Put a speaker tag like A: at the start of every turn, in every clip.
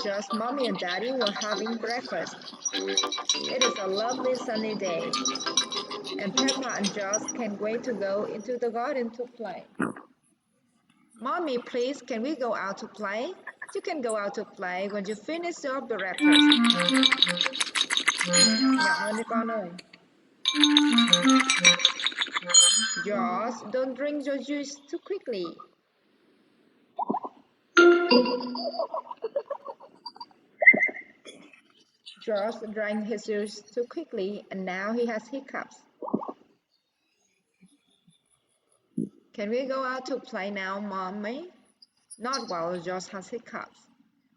A: George, Mommy and Daddy were having breakfast. It is a lovely sunny day, and Peppa and George can't wait to go into the garden to play. Mommy, please, can we go out to play? You can go out to play when you finish your breakfast. Nhỏ hơn đi con ơi. George, don't drink your juice too quickly. George drank his juice too quickly and now he has hiccups. Can we go out to play now, Mommy? Not while George has hiccups.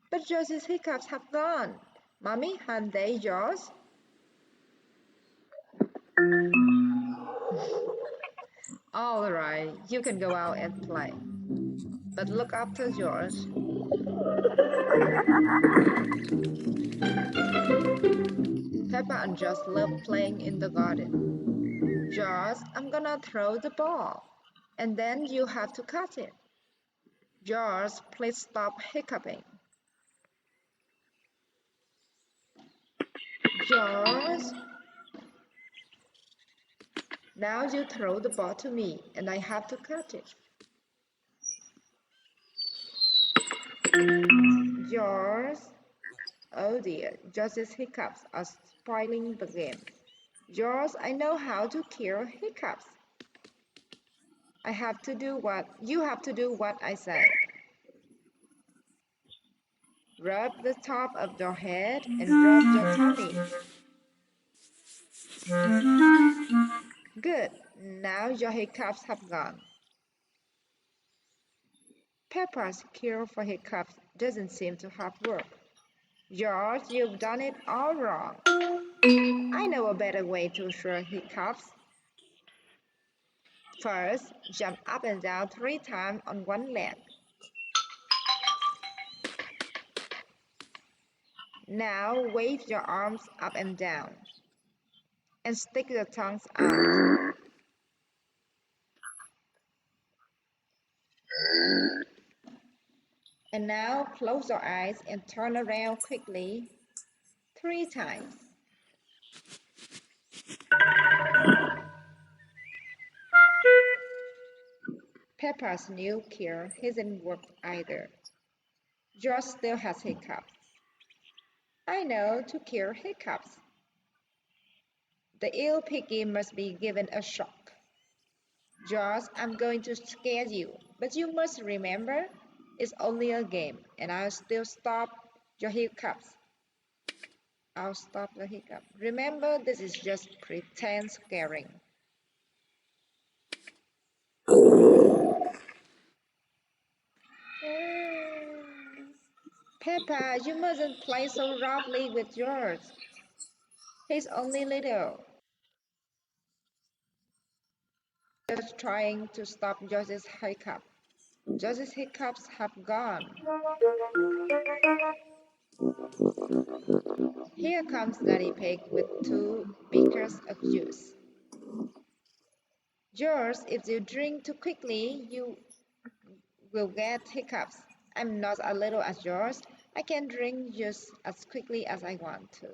A: But George's hiccups have gone. Mommy, haven't they, George? All right, you can go out and play. But look after George. Peppa and George love playing in the garden. George, I'm gonna throw the ball. And then you have to catch it. George, please stop hiccuping. George, now you throw the ball to me and I have to catch it. George, oh dear, George's hiccups are spoiling the game. George, I know how to cure hiccups. You have to do what I say. Rub the top of your head and rub your tummy. Good. Now your hiccups have gone. Peppa's cure for hiccups doesn't seem to have worked. George, you've done it all wrong. I know a better way to cure hiccups. First, jump up and down 3 times on one leg. Now wave your arms up and down and stick your tongues out. And now close your eyes and turn around quickly 3 times. Peppa's new cure hasn't worked either. George still has hiccups. I know to cure hiccups. The ill piggy must be given a shock. George, I'm going to scare you, but you must remember it's only a game and I'll still stop your hiccups. I'll stop the hiccup. Remember, this is just pretend scaring. Peppa, you mustn't play so roughly with George. He's only little. Just trying to stop George's hiccup. George's hiccups have gone. Here comes Daddy Pig with 2 beakers of juice. George, if you drink too quickly, you will get hiccups. I'm not as little as George. I can drink juice as quickly as I want to.